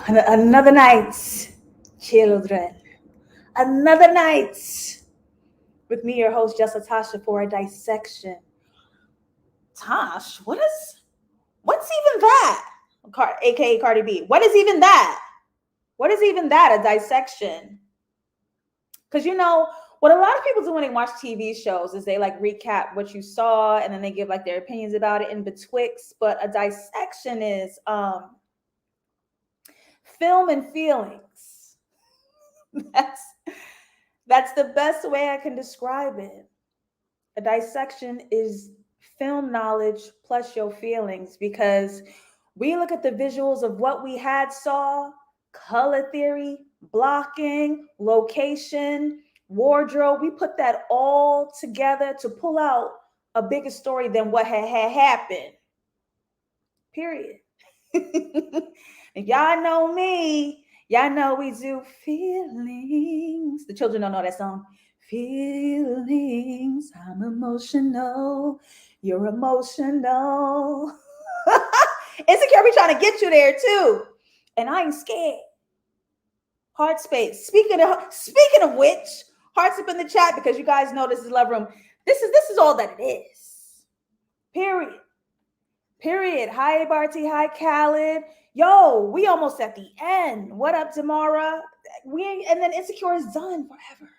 Another night, children. Another night with me, your host, Just Tasha, for a dissection. Tosh, what's even that? AKA Cardi B. What is even that? What is even that? A dissection? Because what a lot of people do when they watch TV shows is they like recap what you saw and then they give like their opinions about it in betwixt. But a dissection is film and feelings. That's the best way I can describe it. A dissection is film knowledge plus your feelings, because we look at the visuals of what we saw, color theory, blocking, location, wardrobe. We put that all together to pull out a bigger story than what had happened. Period. And y'all know me. Y'all know we do feelings. The children don't know that song. Feelings, I'm emotional. You're emotional. Insecure be trying to get you there too. And I ain't scared. Heart space. Speaking of which, hearts up in the chat, because you guys know this is Love Room. This is all that it is. Period. Hi, Barty. Hi, Khaled. Yo, we almost at the end. What up, Tamara? And then Insecure is done forever.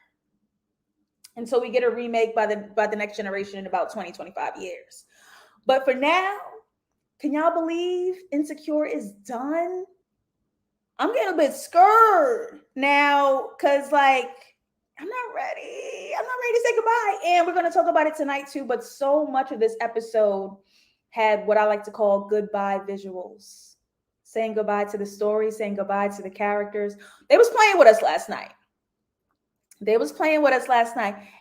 Until we get a remake by the next generation in about 20, 25 years. But for now, can y'all believe Insecure is done? I'm getting a bit scared now, because I'm not ready. I'm not ready to say goodbye. And we're going to talk about it tonight too. But so much of this episode had what I like to call goodbye visuals. Saying goodbye to the story, saying goodbye to the characters. They was playing with us last night.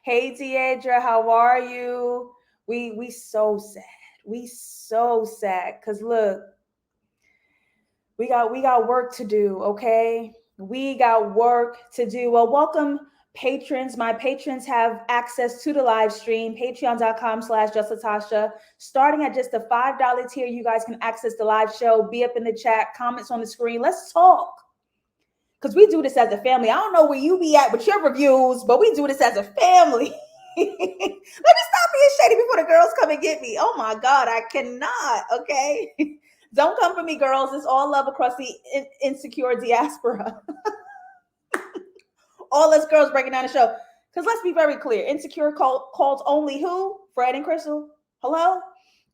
Hey, Deidre, how are you? We so sad. We so sad. Because look, we got work to do, okay? We got work to do. Well, welcome, patrons. My patrons have access to the live stream, patreon.com/JustLatasha. Starting at just the $5 tier, you guys can access the live show, be up in the chat, comments on the screen. Let's talk. Because we do this as a family. I don't know where you be at with your reviews, but we do this as a family. Let me stop being shady before the girls come and get me. Oh my God, I cannot, okay? Don't come for me, girls. It's all love across the insecure diaspora. All us girls breaking down the show. Because let's be very clear. Insecure calls only who? Fred and Crystal? Hello?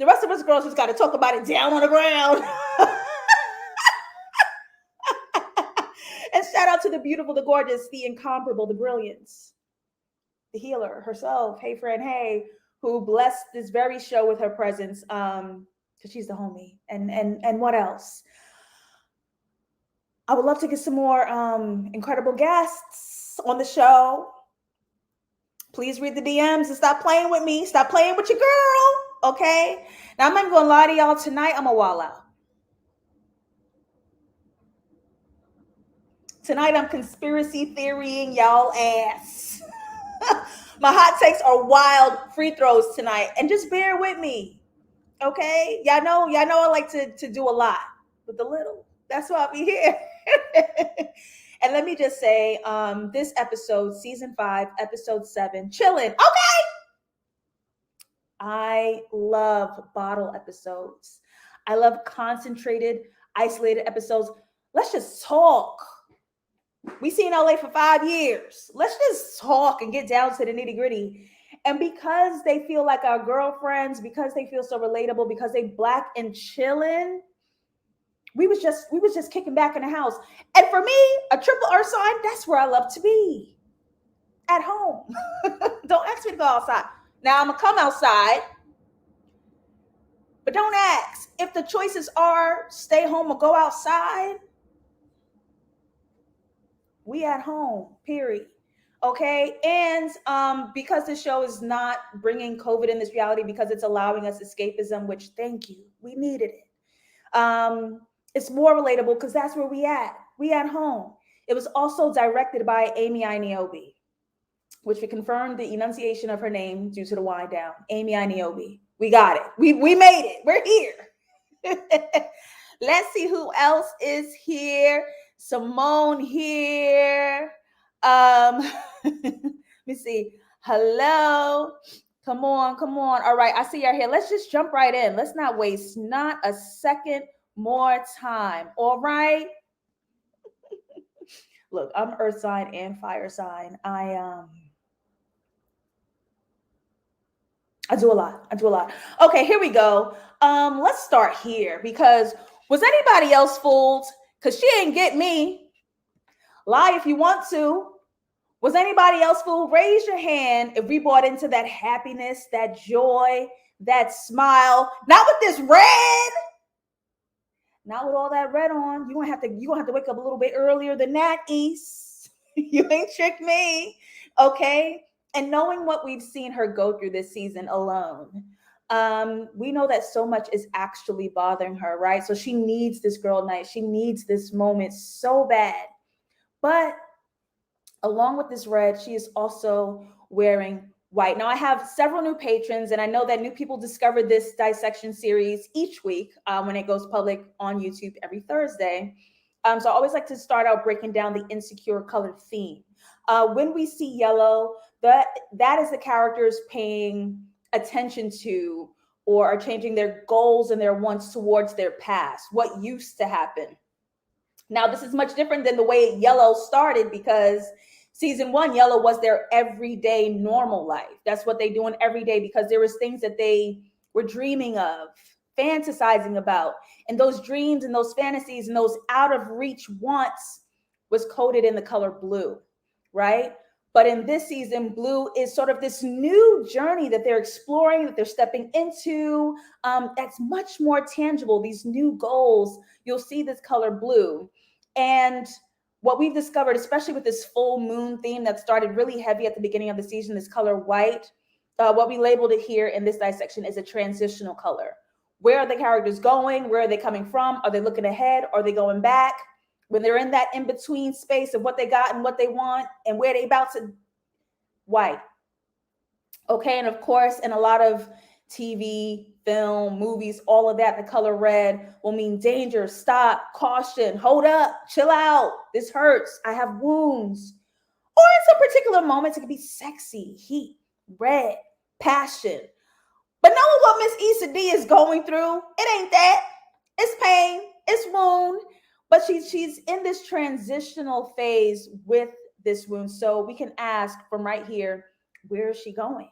The rest of us girls just got to talk about it down on the ground. And shout out to the beautiful, the gorgeous, the incomparable, the brilliance, the healer herself. Hey, friend, hey, who blessed this very show with her presence. Because she's the homie. And what else? I would love to get some more incredible guests on the show. Please read the DMs and stop playing with me. Stop playing with your girl, okay? Now, I'm not even going to lie to y'all. Tonight, I'm going to wall out. Tonight, I'm conspiracy theorying y'all ass. My hot takes are wild free throws tonight. And just bear with me, okay? Y'all know I like to do a lot with a little. That's why I'll be here. And let me just say, this episode, season 5, episode 7, Chillin. Okay. I love bottle episodes. I love concentrated, isolated episodes. Let's just talk. We see in LA for 5 years. Let's just talk and get down to the nitty gritty. And because they feel like our girlfriends, because they feel so relatable, because they Black and chilling, we was just kicking back in the house. And for me, a triple R sign, that's where I love to be. At home. Don't ask me to go outside. Now I'm gonna come outside, but don't ask. If the choices are stay home or go outside, we at home, period. Okay. And because the show is not bringing COVID in this reality, because it's allowing us escapism, which thank you, we needed it. It's more relatable because that's where we at home. It was also directed by Amy Iniobi, which we confirmed the enunciation of her name due to the wind down. Amy Iniobi. We got it. We made it. We're here. Let's see who else is here. Simone here. Let me see. Hello. Come on, come on. All right, I see you're here. Let's just jump right in. Let's not waste not a second more time. All right. Look, I'm earth sign and fire sign. I do a lot. I do a lot. Okay, here we go. Let's start here because was anybody else fooled? Because she ain't get me. Lie if you want to. Was anybody else fooled? Raise your hand if we bought into that happiness, that joy, that smile. Not with this red. Not with all that red on. You're gonna have to wake up a little bit earlier than that, East. You ain't tricked me. Okay. And knowing what we've seen her go through this season alone, we know that so much is actually bothering her, right? So she needs this girl night. She needs this moment so bad. But along with this red, she is also wearing white. Now, I have several new patrons, and I know that new people discover this dissection series each week when it goes public on YouTube every Thursday. So I always like to start out breaking down the insecure colored theme. When we see yellow, that is the characters paying attention to or are changing their goals and their wants towards their past, what used to happen. Now, this is much different than the way yellow started because season one, yellow was their everyday normal life. That's what they doing every day because there was things that they were dreaming of, fantasizing about. And those dreams and those fantasies and those out of reach wants was coded in the color blue, right? But in this season, blue is sort of this new journey that they're exploring, that they're stepping into. That's much more tangible. These new goals, you'll see this color blue. And what we've discovered, especially with this full moon theme that started really heavy at the beginning of the season, this color white, what we labeled it here in this dissection is a transitional color. Where are the characters going? Where are they coming from? Are they looking ahead? Are they going back? When they're in that in-between space of what they got and what they want and where they about to, white. Okay, and of course, in a lot of TV, film, movies, all of that, the color red will mean danger, stop, caution, hold up, chill out, this hurts, I have wounds. Or in some particular moments, it could be sexy, heat, red, passion. But knowing what Miss Issa D is going through, it ain't that. It's pain, it's wound, but she's in this transitional phase with this wound. So we can ask from right here, where is she going?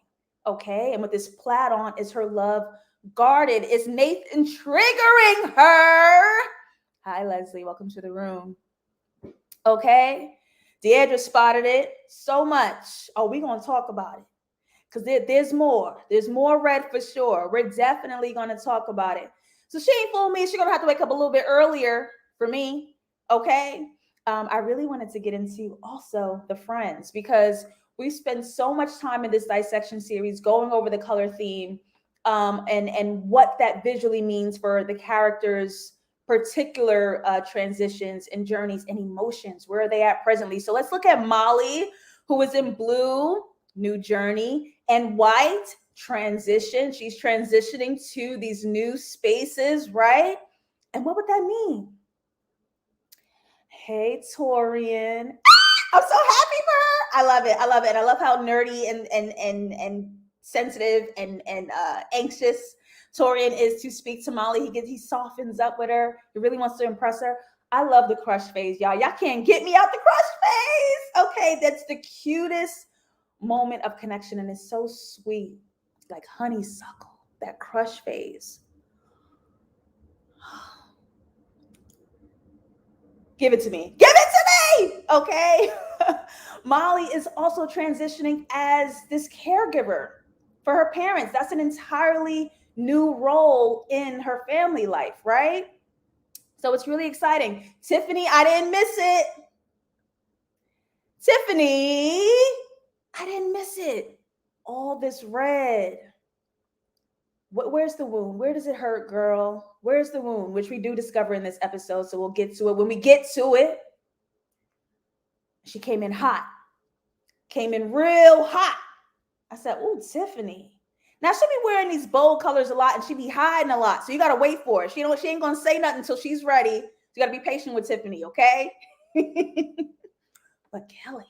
Okay, and with this plaid on, is her love guarded? Is Nathan triggering her? Hi, Leslie, welcome to the room. Okay, Deidre spotted it so much. Oh, we're gonna talk about it because there's more. There's more red for sure. We're definitely gonna talk about it. So she ain't fooled me. She's gonna have to wake up a little bit earlier for me. Okay. I really wanted to get into also the friends because we spend so much time in this dissection series going over the color theme and what that visually means for the characters' particular transitions and journeys and emotions. Where are they at presently? So let's look at Molly, who is in blue, new journey, and white, transition. She's transitioning to these new spaces, right? And what would that mean? Hey, Torian. I'm so happy for her. I love it. I love it. And I love how nerdy and sensitive and anxious Torian is to speak to Molly. He softens up with her. He really wants to impress her. I love the crush phase, y'all. Y'all can't get me out the crush phase. Okay, that's the cutest moment of connection, and it's so sweet, like honeysuckle. That crush phase. Give it to me. Give it to me. Okay. Molly is also transitioning as this caregiver for her parents. That's an entirely new role in her family life, right? So it's really exciting. Tiffany, I didn't miss it. Tiffany, I didn't miss it. All this red. Where's the wound? Where does it hurt, girl? Where's the wound? Which we do discover in this episode, so we'll get to it. When we get to it, she came in hot. Came in real hot. I said, "Ooh, Tiffany." Now she be wearing these bold colors a lot and she be hiding a lot. So you gotta wait for it. She ain't gonna say nothing until she's ready. You gotta be patient with Tiffany, okay? But Kelly,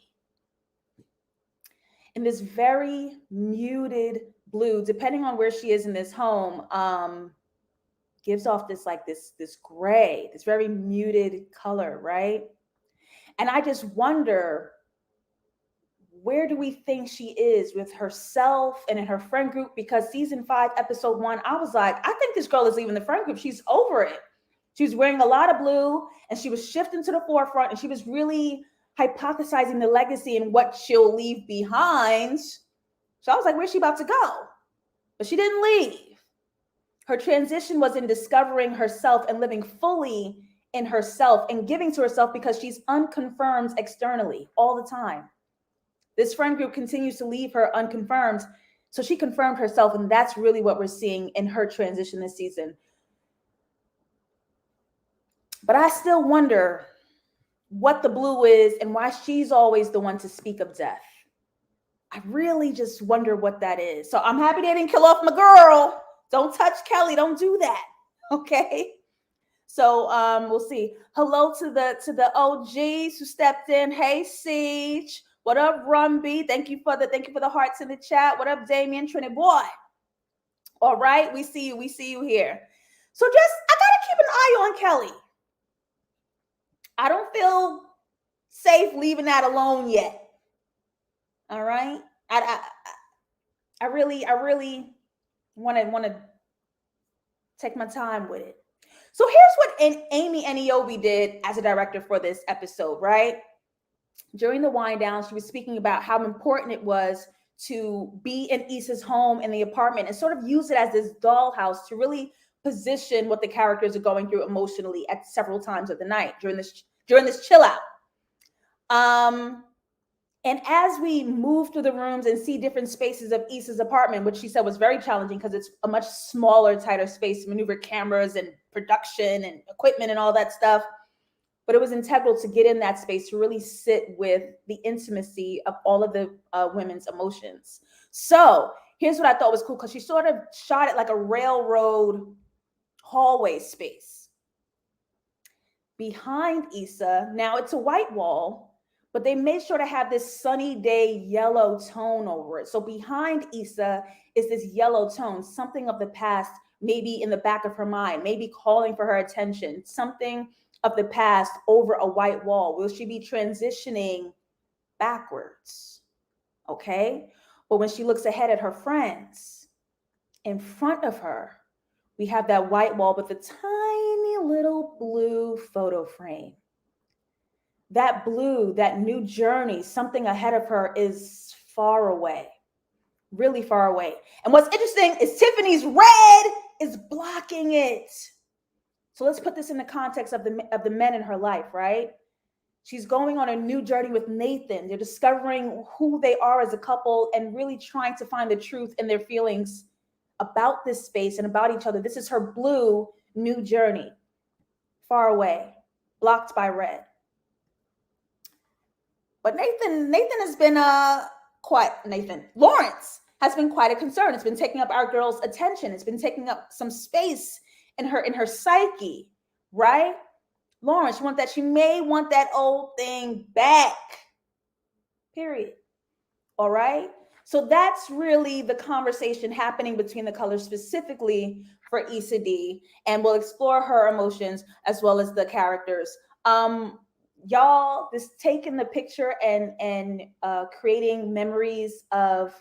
in this very muted blue, depending on where she is in this home, gives off this like this gray, this very muted color, right? And I just wonder, where do we think she is with herself and in her friend group? Because season 5, episode 1, I was like, I think this girl is leaving the friend group. She's over it. She was wearing a lot of blue and she was shifting to the forefront and she was really hypothesizing the legacy and what she'll leave behind. So I was like, where's she about to go? But she didn't leave. Her transition was in discovering herself and living fully in herself and giving to herself, because she's unconfirmed externally all the time. This friend group continues to leave her unconfirmed. So she confirmed herself, and that's really what we're seeing in her transition this season. But I still wonder what the blue is and why she's always the one to speak of death. I really just wonder what that is. So I'm happy they didn't kill off my girl. Don't touch Kelly. Don't do that. Okay. So we'll see. Hello to the OGs who stepped in. Hey, Siege. What up, Rumby? Thank you for the hearts in the chat. What up, Damien Trinity boy? All right, we see you here. So I gotta keep an eye on Kelly. I don't feel safe leaving that alone yet. All right. I really want to take my time with it. So here's what Amy Aniobi did as a director for this episode, right? During the wind down, she was speaking about how important it was to be in Issa's home in the apartment and sort of use it as this dollhouse to really position what the characters are going through emotionally at several times of the night during this chill out. And as we move through the rooms and see different spaces of Issa's apartment, which she said was very challenging because it's a much smaller, tighter space to maneuver cameras and production and equipment and all that stuff. But it was integral to get in that space to really sit with the intimacy of all of the women's emotions. So here's what I thought was cool, because she sort of shot it like a railroad hallway space. Behind Issa, now it's a white wall, but they made sure to have this sunny day yellow tone over it. So behind Issa is this yellow tone, something of the past, maybe in the back of her mind, maybe calling for her attention, something of the past over a white wall. Will she be transitioning backwards? Okay. But when she looks ahead at her friends, in front of her, we have that white wall with the tiny little blue photo frame. That blue, that new journey, something ahead of her is far away, really far away. And what's interesting is Tiffany's red is blocking it. So let's put this in the context of the men in her life, right? She's going on a new journey with Nathan. They're discovering who they are as a couple and really trying to find the truth in their feelings about this space and about each other. This is her blue new journey, far away, blocked by red. But Lawrence has been quite a concern. It's been taking up our girl's attention. It's been taking up some space in her psyche, right? Lawrence, she may want that old thing back, period. All right. So that's really the conversation happening between the colors, specifically for Issa D, and we'll explore her emotions as well as the characters. Y'all, this taking the picture and creating memories of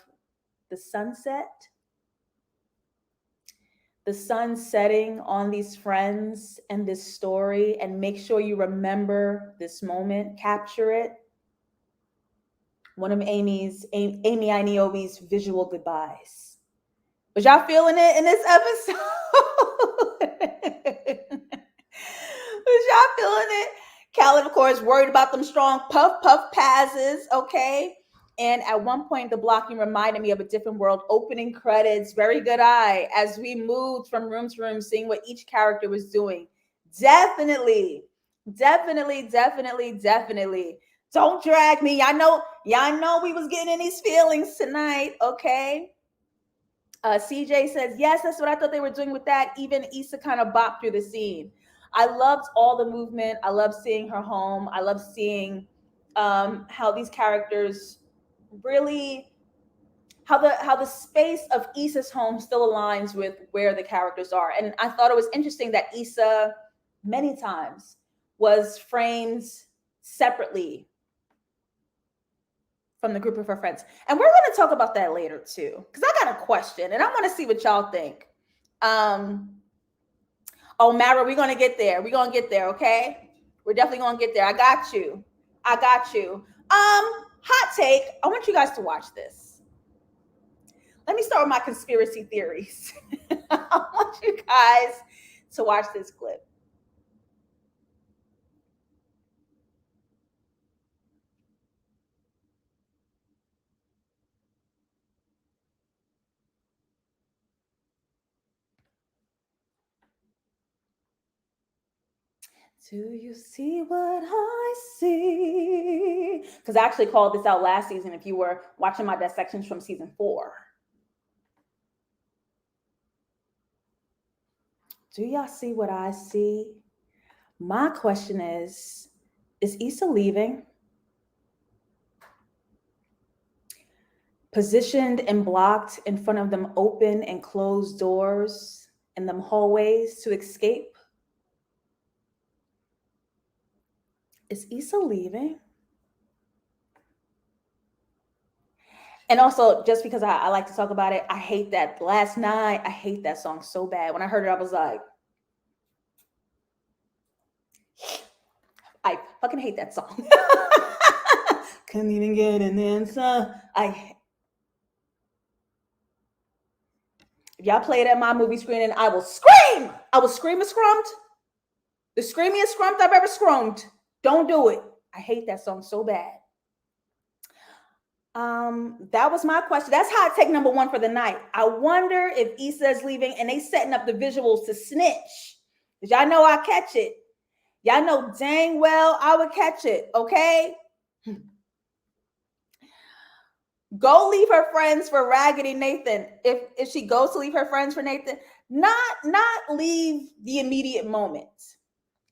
the sunset, the sun setting on these friends and this story, and make sure you remember this moment, capture it. One of Amy Aniobi's visual goodbyes. Was y'all feeling it in this episode? Was y'all feeling it? Khaled, of course, worried about them strong puff passes, okay? And at one point, the blocking reminded me of a different world. Opening credits, very good eye, as we moved from room to room, seeing what each character was doing. Definitely. Don't drag me. Y'all know we was getting in these feelings tonight, okay? CJ says, yes, that's what I thought they were doing with that. Even Issa kind of bopped through the scene. I loved all the movement. I love seeing her home. I love seeing how these characters really, how the space of Issa's home still aligns with where the characters are. And I thought it was interesting that Issa many times was framed separately from the group of her friends. And we're going to talk about that later too, because I got a question and I want to see what y'all think. Oh, Mara, we're going to get there. We're going to get there, okay? We're definitely going to get there. I got you. I got you. Hot take. I want you guys to watch this. Let me start with my conspiracy theories. I want you guys to watch this clip. Do you see what I see? Because I actually called this out last season if you were watching my dissections from season 4. Do y'all see what I see? My question is Issa leaving? Positioned and blocked in front of them open and closed doors in them hallways to escape? Is Issa leaving? And also, just because I like to talk about it, I hate that last night. I hate that song so bad. When I heard it, I was like, I fucking hate that song. Couldn't even get an answer. If y'all play it at my movie screening, I will scream. I will scream and scrumped. The screamiest scrumped I've ever scrumped. Don't do it. I hate that song so bad. That was my question. That's hot take number 1 for the night. I wonder if Issa's leaving and they setting up the visuals to snitch. Because y'all know I catch it. Y'all know dang well I would catch it, okay? Go leave her friends for Raggedy Nathan. If she goes to leave her friends for Nathan, not leave the immediate moment.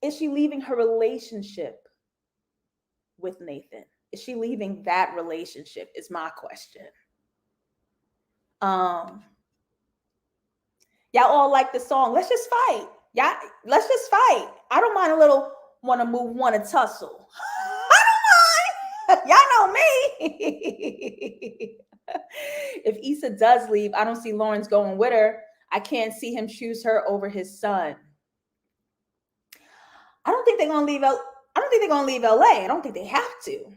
Is she leaving her relationship with Nathan? Is she leaving that relationship is my question. Y'all all like the song. Let's just fight. Yeah, let's just fight. I don't mind a little want to move, want to tussle. I don't mind. Y'all know me. If Issa does leave, I don't see Lawrence going with her. I can't see him choose her over his son. I don't think they're gonna leave. I don't think they're gonna leave LA. I don't think they have to,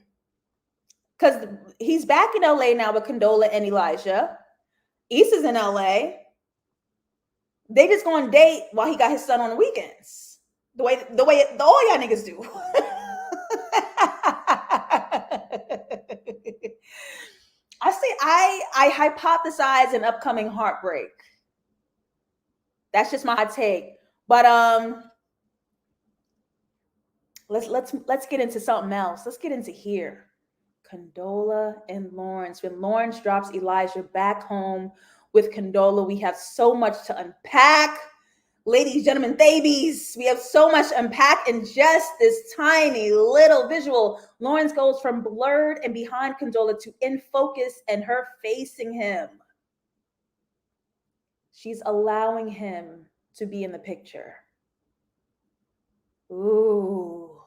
because he's back in LA now with Condola and Elijah. Issa's in LA. They just gonna date while he got his son on the weekends. The way all y'all niggas do. I hypothesize an upcoming heartbreak. That's just my hot take. But let's get into something else. Let's get into here. Condola and Lawrence. When Lawrence drops Elijah back home with Condola, we have so much to unpack. Ladies, gentlemen, babies, we have so much to unpack in just this tiny little visual. Lawrence goes from blurred and behind Condola to in focus and her facing him. She's allowing him to be in the picture. Ooh.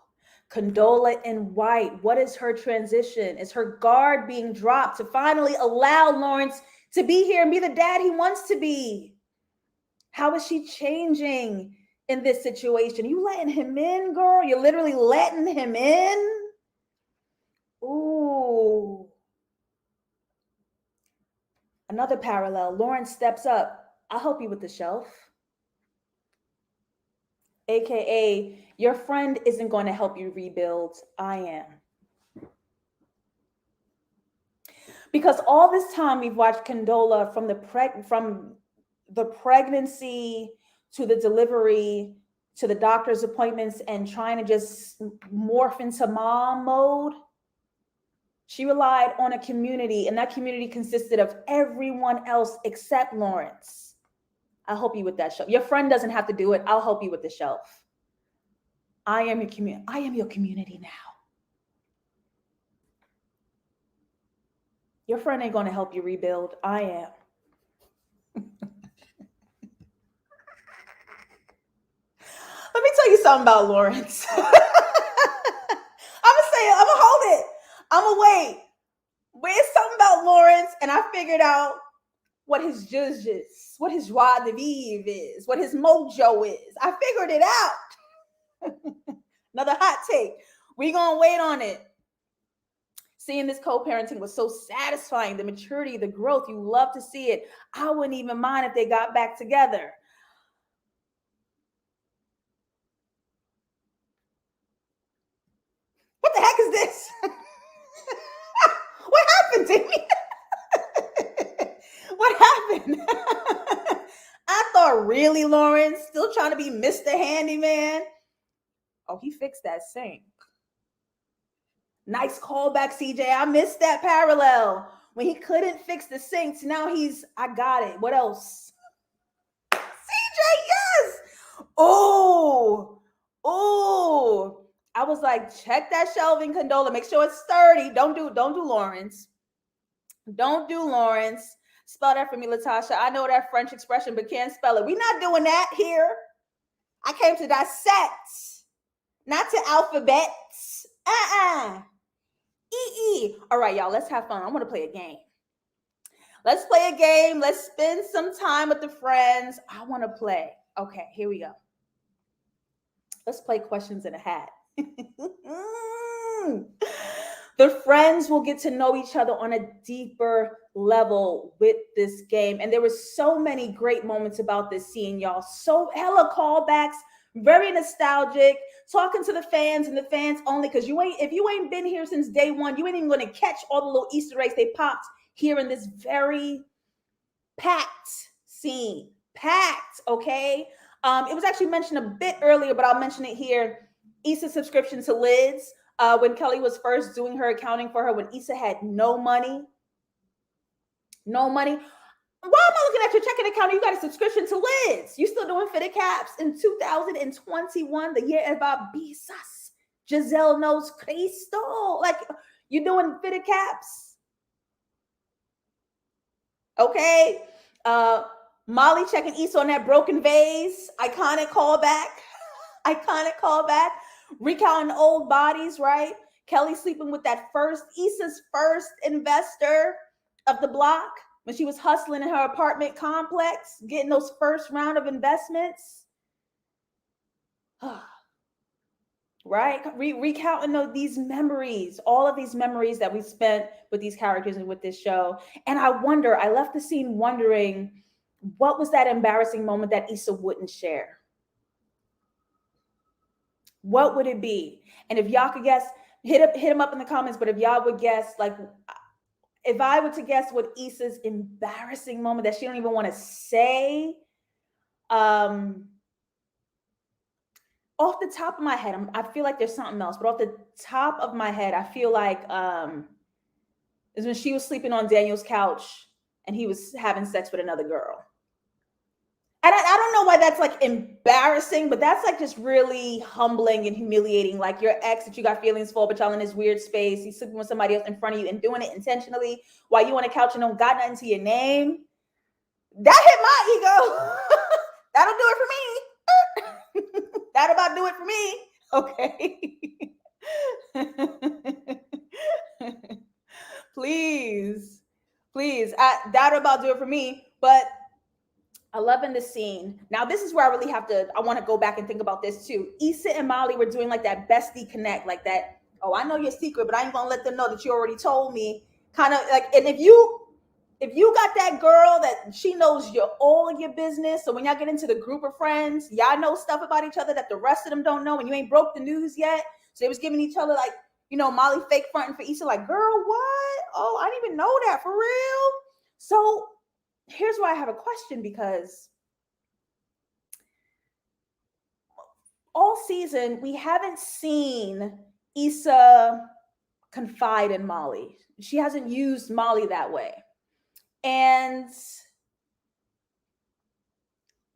Condola in white. What is her transition? Is her guard being dropped to finally allow Lawrence to be here and be the dad he wants to be? How is she changing in this situation? You letting him in, girl? You're literally letting him in? Ooh. Another parallel. Lawrence steps up. I'll help you with the shelf. AKA, your friend isn't going to help you rebuild. I am. Because all this time we've watched Condola from the pregnancy to the delivery to the doctor's appointments and trying to just morph into mom mode. She relied on a community, and that community consisted of everyone else except Lawrence. I'll help you with that shelf. Your friend doesn't have to do it. I'll help you with the shelf. I am your community. I am your community now. Your friend ain't going to help you rebuild. I am. Let me tell you something about Lawrence. I'm gonna say it. I'm gonna hold it. I'm gonna wait. But it's something about Lawrence, and I figured out what his zhuzh is, what his joie de vivre is, what his mojo is. I figured it out. Another hot take. We're gonna wait on it. Seeing this co-parenting was so satisfying. The maturity, the growth, you love to see it. I wouldn't even mind if they got back together. What the heck is this? What happened to me? What happened? I thought, really, Lawrence? Still trying to be Mr. Handyman? Oh, he fixed that sink. Nice callback, CJ. I missed that parallel. When he couldn't fix the sinks, now I got it. What else? CJ, yes! Oh! I was like, check that shelving, Condola. Make sure it's sturdy. Don't do Lawrence. Don't do Lawrence. Spell that for me, Latasha. I know that French expression, but can't spell it. We're not doing that here. I came to dissect, not to alphabets. All right, y'all, let's have fun. I want to play a game. Let's play a game. Let's spend some time with the friends. I want to play. Okay, here we go. Let's play questions in a hat. The friends will get to know each other on a deeper level with this game. And there were so many great moments about this scene, y'all. So hella callbacks, very nostalgic, talking to the fans and the fans only, because if you ain't been here since day one, you ain't even going to catch all the little Easter eggs they popped here in this very packed scene. Packed, okay? It was actually mentioned a bit earlier, but I'll mention it here. Issa's subscription to Lids, when Kelly was first doing her accounting for her, when Issa had no money. Why am I looking at your checking account? You got a subscription to Lids. You still doing fitted caps in 2021, the year of our bisas. Giselle knows Cristo. Like, you doing fitted caps. Okay. Molly checking Issa on that broken vase. Iconic callback. Recounting old bodies, right? Kelly sleeping with Issa's first investor of the block when she was hustling in her apartment complex, getting those first round of investments. Right? Recounting these memories, all of these memories that we spent with these characters and with this show. And I left the scene wondering, what was that embarrassing moment that Issa wouldn't share? What would it be? And if y'all could guess, hit him up in the comments. But if y'all would guess, like, if I were to guess what Issa's embarrassing moment that she don't even want to say, off the top of my head, I feel like there's something else. But off the top of my head, I feel like is when she was sleeping on Daniel's couch and he was having sex with another girl. And I don't know why that's like embarrassing, but that's like just really humbling and humiliating. Like your ex that you got feelings for, but y'all in this weird space, he's sleeping with somebody else in front of you and doing it intentionally while you on a couch and don't got nothing to your name. That hit my ego. That'll do it for me. That'll about do it for me. Okay. Please. That'll about do it for me. But I love in the scene. Now, this is where I really I want to go back and think about this too. Issa and Molly were doing like that bestie connect, like that, oh, I know your secret, but I ain't gonna let them know that you already told me. Kind of like, and if you got that girl that she knows all your business, so when y'all get into the group of friends, y'all know stuff about each other that the rest of them don't know, and you ain't broke the news yet. So they was giving each other like, Molly fake fronting for Issa, like, girl, what? Oh, I didn't even know that, for real. So here's why I have a question, because all season we haven't seen Issa confide in Molly. She hasn't used Molly that way. And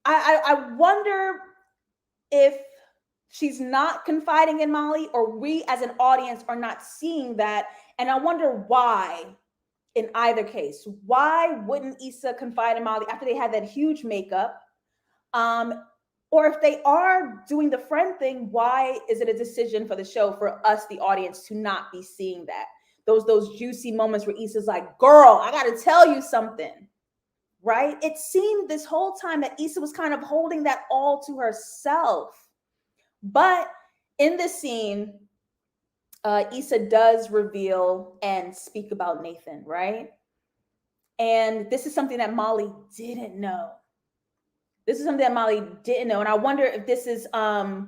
I wonder if she's not confiding in Molly, or we as an audience are not seeing that. And I wonder why in either case. Why wouldn't Issa confide in Molly after they had that huge makeup? Or if they are doing the friend thing, why is it a decision for the show, for us, the audience, to not be seeing that? Those juicy moments where Issa's like, girl, I got to tell you something, right? It seemed this whole time that Issa was kind of holding that all to herself. But in this scene, Issa does reveal and speak about Nathan, right? And this is something that Molly didn't know. This is something that Molly didn't know. And I wonder if this is, no,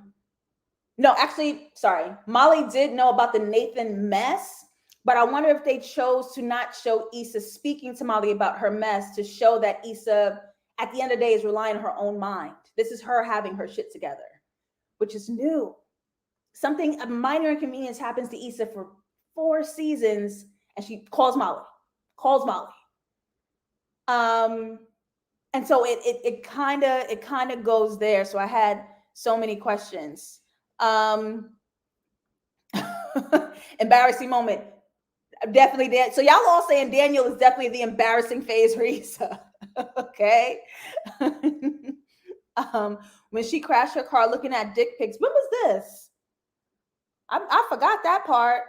actually, sorry. Molly did know about the Nathan mess, but I wonder if they chose to not show Issa speaking to Molly about her mess, to show that Issa, at the end of the day, is relying on her own mind. This is her having her shit together, which is new. Something, a minor inconvenience happens to Issa for 4 seasons, and she calls Molly. And so it kind of goes there. So I had so many questions. Embarrassing moment. Definitely that. So y'all all saying Daniel is definitely the embarrassing phase for Issa. Okay. When she crashed her car looking at dick pics. When was this? I forgot that part.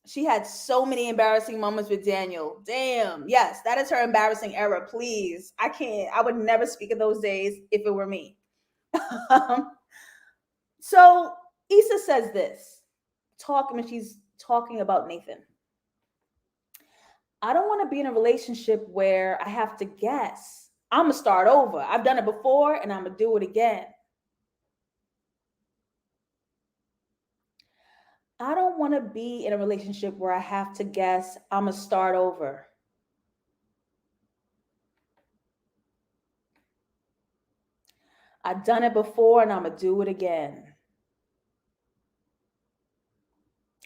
She had so many embarrassing moments with Daniel. Damn. Yes, that is her embarrassing era. Please. I would never speak of those days if it were me. So Issa says this, when she's talking about Nathan. I don't want to be in a relationship where I have to guess. I'm going to start over. I've done it before and I'm going to do it again. I don't want to be in a relationship where I have to guess. I'm going to start over. I've done it before and I'm going to do it again.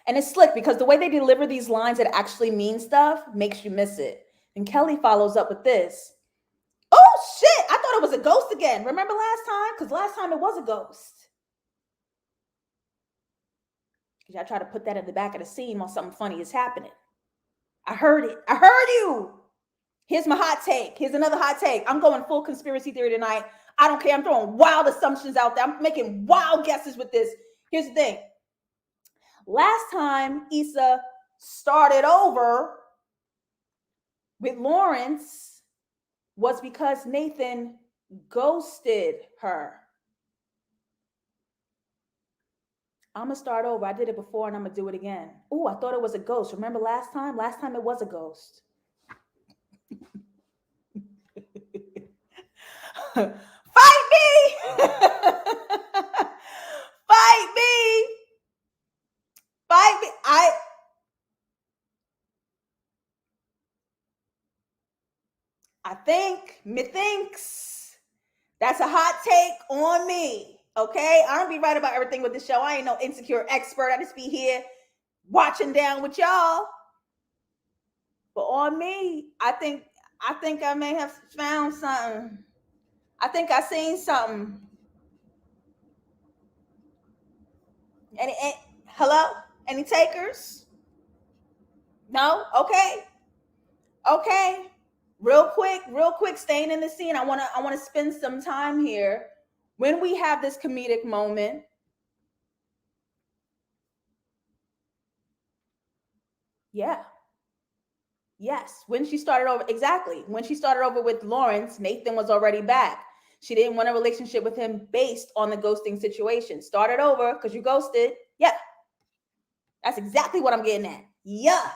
And it's slick because the way they deliver these lines that actually mean stuff makes you miss it. And Kelly follows up with this. Oh, shit. I thought it was a ghost again. Remember last time? Because last time it was a ghost. I try to put that in the back of the scene while something funny is happening. I heard it. I heard you. Here's my hot take. Here's another hot take. I'm going full conspiracy theory tonight. I don't care. I'm throwing wild assumptions out there. I'm making wild guesses with this. Here's the thing. Last time Issa started over with Lawrence was because Nathan ghosted her. I'm going to start over. I did it before and I'm going to do it again. Oh, I thought it was a ghost. Remember last time? Last time it was a ghost. Fight me! Fight me! Fight me! I think, methinks, that's a hot take on me. Okay, I don't be right about everything with the show. I ain't no insecure expert. I just be here watching down with y'all. But on me, I think I may have found something. I think I seen something. Hello? Any takers? No? Okay. Real quick, staying in the scene. I wanna spend some time here. When we have this comedic moment, yeah. Yes, when she started over, exactly. When she started over with Lawrence, Nathan was already back. She didn't want a relationship with him based on the ghosting situation. Started over because you ghosted. Yeah. That's exactly what I'm getting at. Yeah.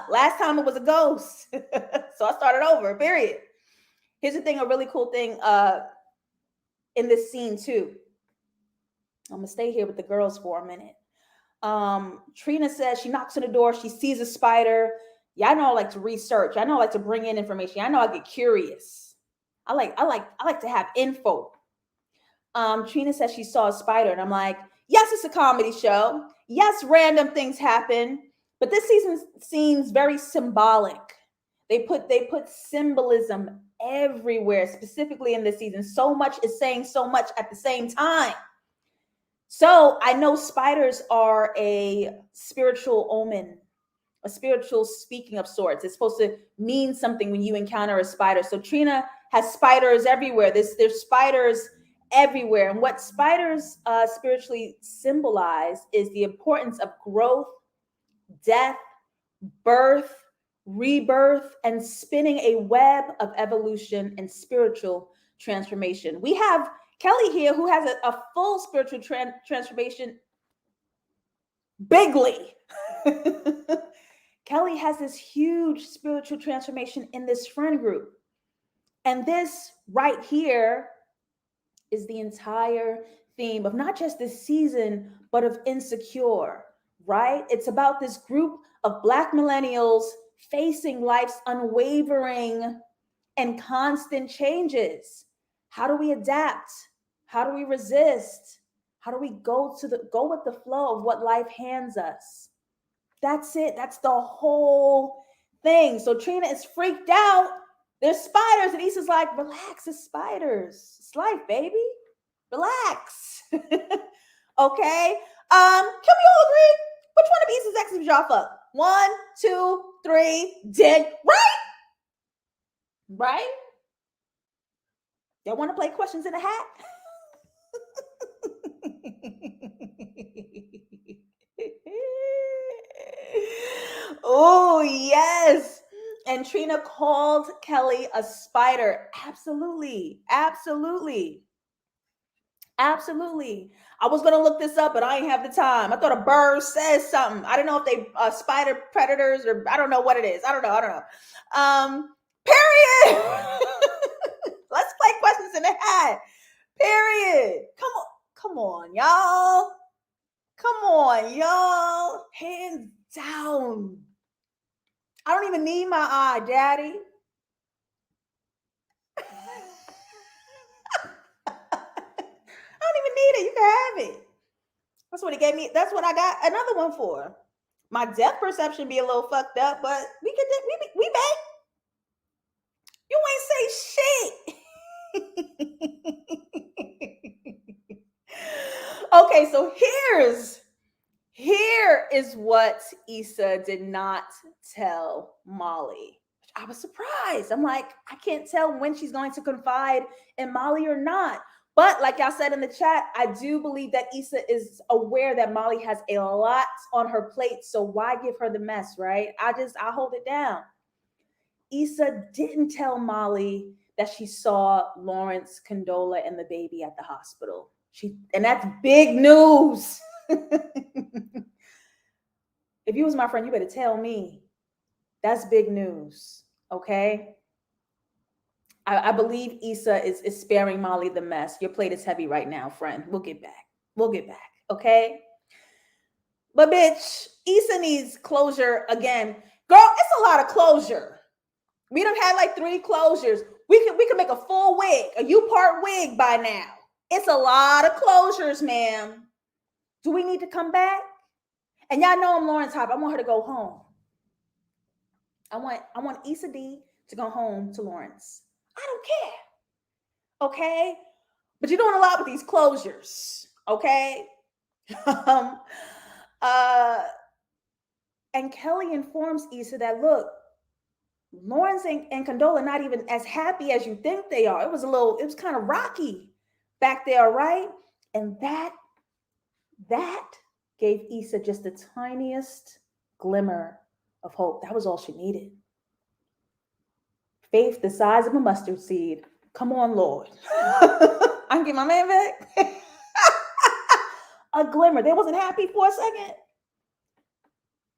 Last time it was a ghost. So I started over, period. Here's the thing, a really cool thing in this scene too. I'm going to stay here with the girls for a minute. Trina says she knocks on the door. She sees a spider. Yeah, I know I like to research. I know I like to bring in information. I know I get curious. I like to have info. Trina says she saw a spider, and I'm like, yes, it's a comedy show. yes, random things happen, but this season seems very symbolic. They put symbolism everywhere, specifically in this season. So much is saying so much at the same time. So I know spiders are a spiritual omen, a spiritual speaking of sorts. It's supposed to mean something when you encounter a spider. So Trina has spiders everywhere. There's spiders everywhere. And what spiders spiritually symbolize is the importance of growth, death, birth, rebirth, and spinning a web of evolution and spiritual transformation. We have Kelly here who has a full spiritual transformation bigly. Kelly has this huge spiritual transformation in this friend group. And this right here is the entire theme of not just this season, but of Insecure, right? It's about this group of Black millennials facing life's unwavering and constant changes. How do we adapt? How do we resist? How do we go with the flow of what life hands us? That's it. That's the whole thing. So Trina is freaked out. There's spiders, and Issa's like, relax, it's spiders. It's life, baby. Relax. Okay. Can we all agree? Which one of Issa's exes y'all fuck? 1, 2, 3, dead. Right? Right? Y'all want to play questions in a hat? Oh, yes. And Trina called Kelly a spider. Absolutely. Absolutely. Absolutely. I was going to look this up, but I ain't have the time. I thought a bird says something. I don't know if they spider predators or I don't know what it is. I don't know. Period. Let's play questions in the hat. Period. Come on, y'all. Come on, y'all. Hands down. I don't even need my eye, Daddy. I don't even need it. You can have it. That's what he gave me. That's what I got another one for. My depth perception be a little fucked up, but we back. You ain't say shit. Okay, so here is what Issa did not tell Molly. I was surprised. I'm like, I can't tell when she's going to confide in Molly or not. But like y'all said in the chat, I do believe that Issa is aware that Molly has a lot on her plate. So why give her the mess, right? I'll hold it down. Issa didn't tell Molly that she saw Lawrence, Condola, and the baby at the hospital. And that's big news. If you was my friend, you better tell me. That's big news, okay? I believe Issa is sparing Molly the mess. Your plate is heavy right now, friend. We'll get back, okay? But bitch, Issa needs closure again. Girl, it's a lot of closure. We done had like 3 closures. We could make a full wig, a U-part wig by now. It's a lot of closures, ma'am. Do we need to come back? And y'all know I'm Lauren's type. I want her to go home. I want Issa D to go home to Lawrence. I don't care. Okay? But you're doing a lot with these closures. Okay? And Kelly informs Issa that, look, Lawrence and Condola not even as happy as you think they are. It was kind of rocky back there, right? And that gave Issa just the tiniest glimmer of hope. That was all she needed. Faith the size of a mustard seed. Come on, Lord. I can get my man back. A glimmer. They wasn't happy for a second.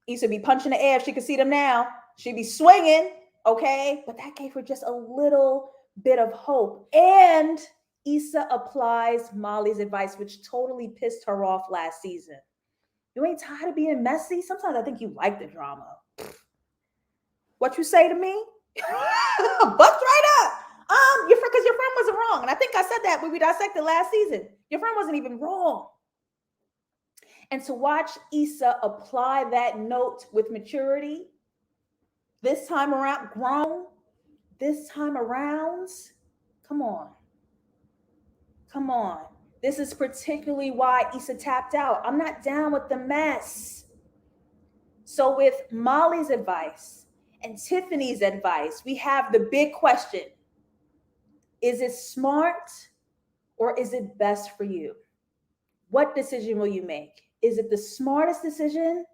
Issa be punching the air if she could see them now. She'd be swinging, okay? But that gave her just a little bit of hope. And Issa applies Molly's advice, which totally pissed her off last season. You ain't tired of being messy? Sometimes I think you like the drama. What you say to me? Bust right up. Because your friend wasn't wrong. And I think I said that when we dissected last season. Your friend wasn't even wrong. And to watch Issa apply that note with maturity, this time around, grown, this time around, come on, come on. This is particularly why Issa tapped out. I'm not down with the mess. So, with Molly's advice and Tiffany's advice, we have the big question: is it smart or is it best for you? What decision will you make? Is it the smartest decision,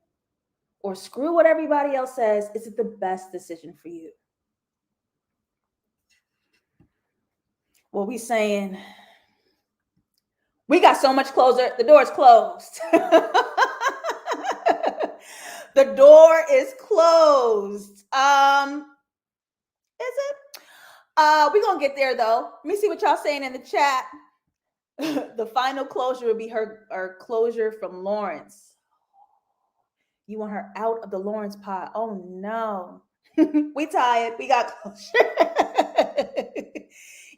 or screw what everybody else says? Is it the best decision for you? Well, we saying we got so much closer. The door is closed. The door is closed. Is it? We're gonna get there though. Let me see what y'all saying in the chat. The final closure would be her closure from Lawrence. You want her out of the Lawrence pot. Oh no. We tired. We got closure.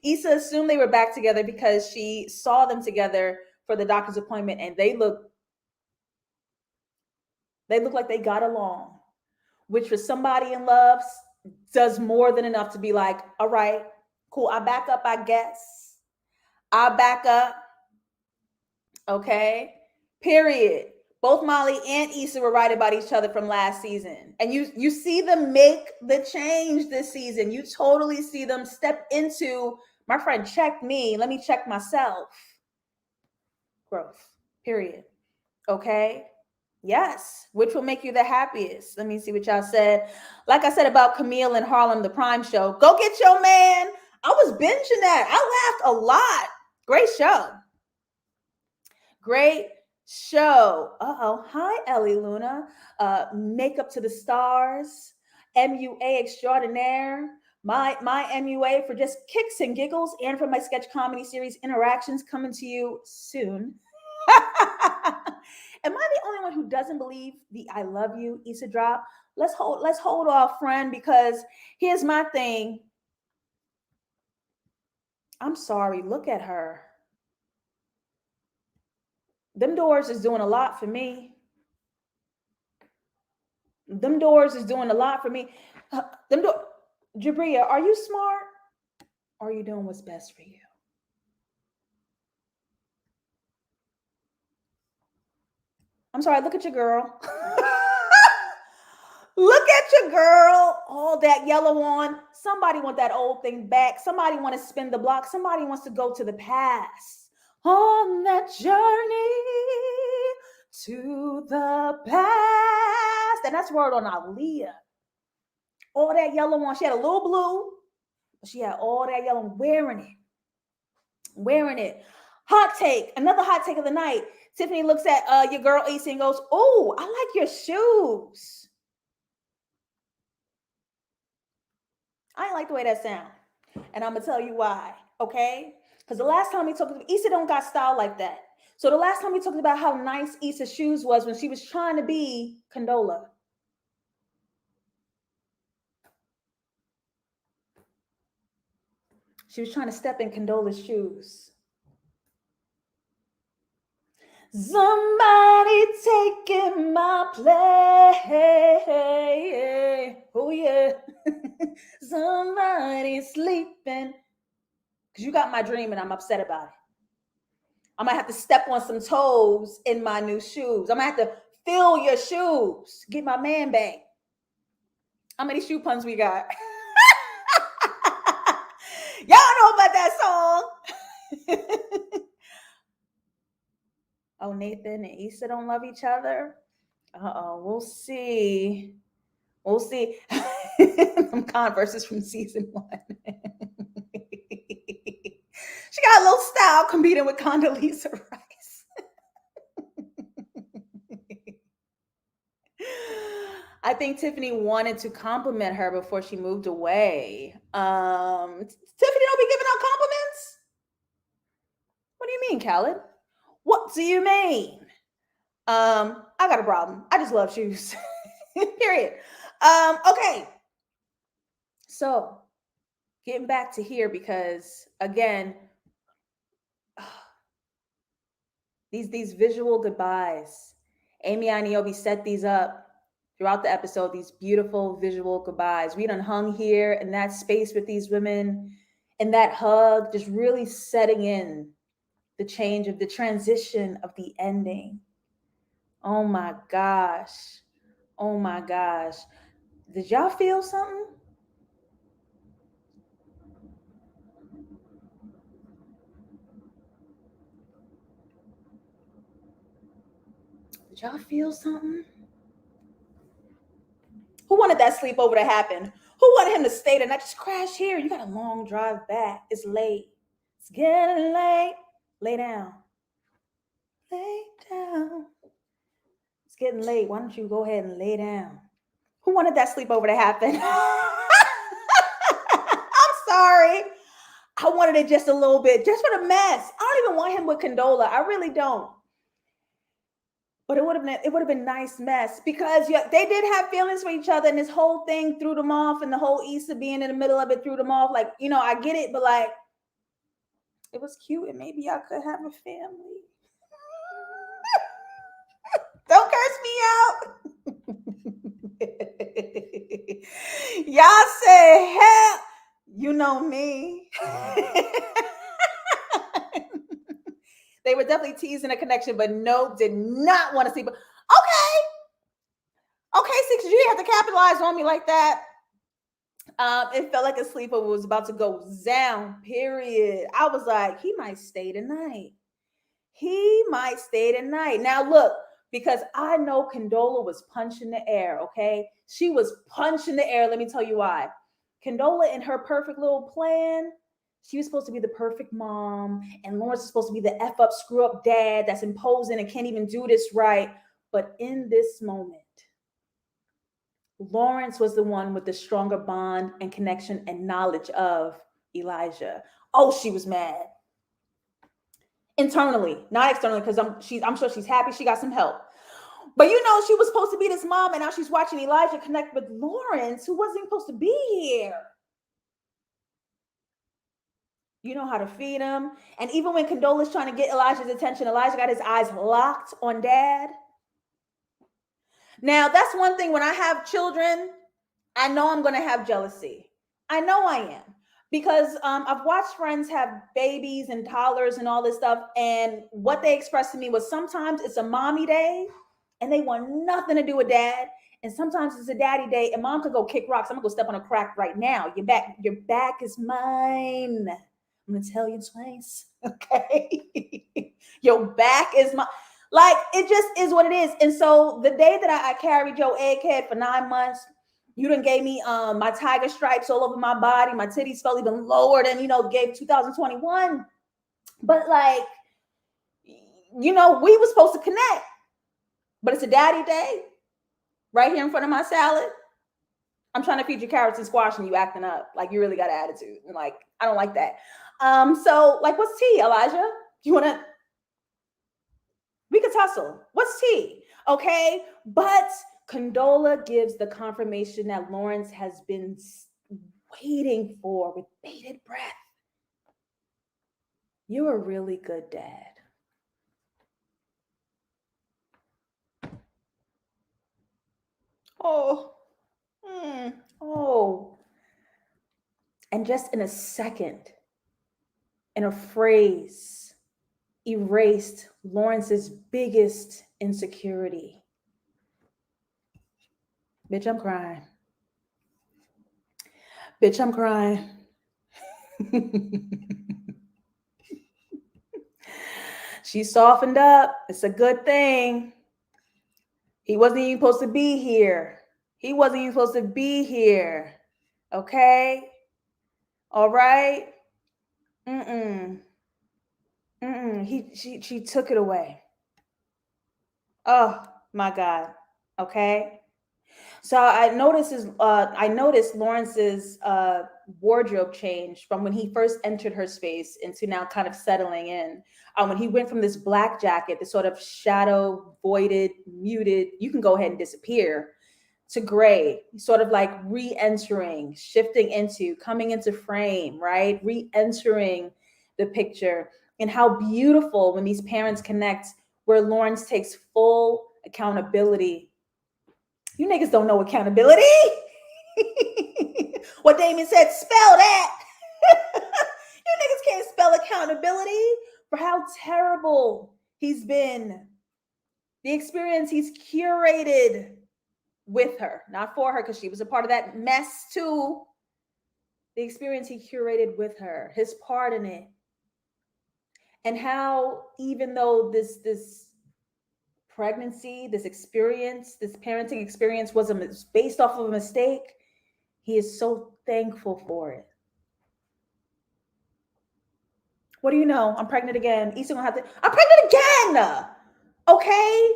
Issa assumed they were back together because she saw them together for the doctor's appointment, and they look like they got along, which for somebody in love does more than enough to be like, all right, cool. I back up, I guess. I back up. Okay. Period. Both Molly and Issa were right about each other from last season. And you see them make the change this season. You totally see them step into, my friend, check me. Let me check myself. Growth. Period. Okay. Yes. Which will make you the happiest? Let me see what y'all said. Like I said about Camille and Harlem, the Prime show. Go get your man. I was binging that. I laughed a lot. Great show. Great show. Uh-oh. Hi, Ellie Luna. Makeup to the Stars. MUA extraordinaire. My MUA for just kicks and giggles, and for my sketch comedy series Interactions, coming to you soon. Am I the only one who doesn't believe the I love you Issa drop? Let's hold off, friend, because here's my thing. I'm sorry. Look at her. Them doors is doing a lot for me. Them doors is doing a lot for me. Jabria, are you smart? Or are you doing what's best for you? I'm sorry, look at your girl. Look at your girl. All that yellow on. Somebody want that old thing back. Somebody want to spin the block. Somebody wants to go to the past. On that journey to the past. And that's word on Aaliyah. All that yellow on. She had a little blue, but she had all that yellow, wearing it. Wearing it. Hot take. Another hot take of the night. Tiffany looks at your girl Issa and goes, "Oh, I like your shoes." I ain't like the way that sound. And I'm going to tell you why, okay? Because the last time we talked about, Issa don't got style like that. So the last time we talked about how nice Issa's shoes was when she was trying to be Condola. She was trying to step in Condola's shoes. Somebody taking my place. Oh, yeah. Somebody sleeping. Because you got my dream and I'm upset about it. I might have to step on some toes in my new shoes. I might have to fill your shoes. Get my man back. How many shoe puns we got? Y'all know about that song. Oh, Nathan and Issa don't love each other? Uh-oh, we'll see. We'll see. Some Converses from season 1. She got a little style competing with Condoleezza Rice. I think Tiffany wanted to compliment her before she moved away. Tiffany don't be giving out compliments? What do you mean, Khaled? What do you mean? I got a problem. I just love shoes. Period. Okay. So getting back to here, because again, these visual goodbyes, Amy and Niobe set these up throughout the episode, these beautiful visual goodbyes. We done hung here in that space with these women, and that hug just really setting in the change of the transition of the ending. Oh my gosh. Oh my gosh. Did y'all feel something? Did y'all feel something? Who wanted that sleepover to happen? Who wanted him to stay there, not just crash here? You got a long drive back. It's late. It's getting late. Lay down. Lay down. It's getting late. Why don't you go ahead and lay down? Who wanted that sleepover to happen? I'm sorry. I wanted it just a little bit, just for the mess. I don't even want him with Condola. I really don't. But it would have been nice mess, because they did have feelings for each other, and this whole thing threw them off, and the whole Easter being in the middle of it threw them off. Like, I get it, but like, it was cute, and maybe y'all could have a family. Don't curse me out. Y'all say, hell, you know me. They were definitely teasing a connection, but no, did not want to see. But okay, see, because you didn't have to capitalize on me like that. It felt like a sleepover was about to go down, period. I was like, he might stay tonight. He might stay tonight. Now, look, because I know Condola was punching the air, okay? She was punching the air. Let me tell you why. Condola, in her perfect little plan, she was supposed to be the perfect mom, and Lawrence is supposed to be the F up, screw up dad that's imposing and can't even do this right. But in this moment, Lawrence was the one with the stronger bond and connection and knowledge of Elijah. Oh, she was mad. Internally, not externally, because I'm sure she's happy she got some help. But she was supposed to be this mom, and now she's watching Elijah connect with Lawrence, who wasn't supposed to be here. You know how to feed him. And even when Condola's trying to get Elijah's attention, Elijah got his eyes locked on dad. Now, that's one thing. When I have children, I know I'm going to have jealousy. I know I am. Because I've watched friends have babies and toddlers and all this stuff. And what they expressed to me was sometimes it's a mommy day and they want nothing to do with dad. And sometimes it's a daddy day and mom could go kick rocks. I'm going to go step on a crack right now. Your back is mine. I'm going to tell you twice. Okay. Your back is mine. Like, it just is what it is. And so the day that I carried your egghead for 9 months, you done gave me my tiger stripes all over my body. My titties felt even lower than, gave 2021. But like, we were supposed to connect. But it's a daddy day right here in front of my salad. I'm trying to feed you carrots and squash and you acting up. Like, you really got an attitude. And like, I don't like that. So like, what's tea, Elijah? We could tussle. What's tea? Okay. But Condola gives the confirmation that Lawrence has been waiting for with bated breath. You're a really good dad. Oh. Oh. And just in a second, in a phrase, erased Lawrence's biggest insecurity. Bitch, I'm crying. Bitch, I'm crying. She softened up. It's a good thing. He wasn't even supposed to be here. He wasn't even supposed to be here. Okay? All right? She took it away. Oh my God. Okay. So I noticed Lawrence's wardrobe change from when he first entered her space into now kind of settling in. When he went from this black jacket, this sort of shadow, voided, muted, you can go ahead and disappear, to gray, sort of like re-entering, shifting into, coming into frame, right? Re-entering the picture. And how beautiful when these parents connect, where Lawrence takes full Accountability. You niggas don't know accountability. What Damien said, spell that. You niggas can't spell accountability for how terrible he's been. The experience he's curated with her, not for her, because she was a part of that mess too. The experience he curated with her, his part in it. And how, even though this pregnancy, this experience, this parenting experience was based off of a mistake, he is so thankful for it. What do you know? I'm pregnant again. Issa gonna have to. I'm pregnant again. Okay.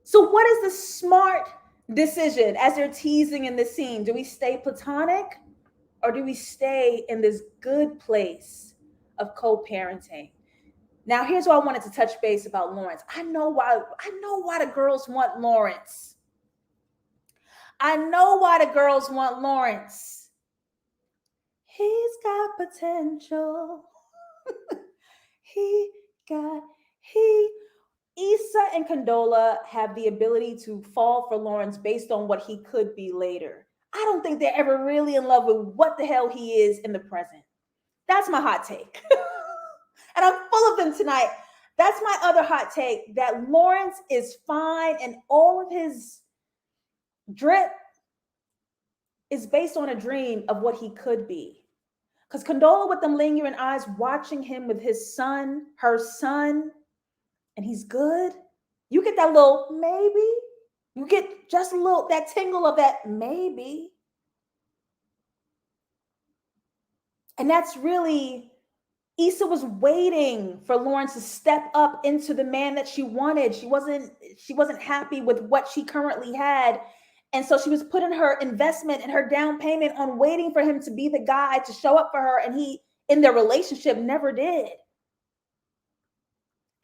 So what is the smart decision as they're teasing in the scene? Do we stay platonic, or do we stay in this good place of co-parenting? Now, here's what I wanted to touch base about Lawrence. I know why the girls want Lawrence. I know why the girls want Lawrence. He's got potential. Issa and Condola have the ability to fall for Lawrence based on what he could be later. I don't think they're ever really in love with what the hell he is in the present. That's my hot take. And I'm full of them tonight. That's my other hot take, that Lawrence is fine and all of his drip is based on a dream of what he could be. Because Condola, with them lingering eyes, watching him with his son, her son, and he's good. You get that little maybe. You get just a little, that tingle of that maybe. And that's really, Issa was waiting for Lawrence to step up into the man that she wanted. She wasn't happy with what she currently had. And so she was putting her investment and her down payment on waiting for him to be the guy to show up for her. And he, in their relationship, never did.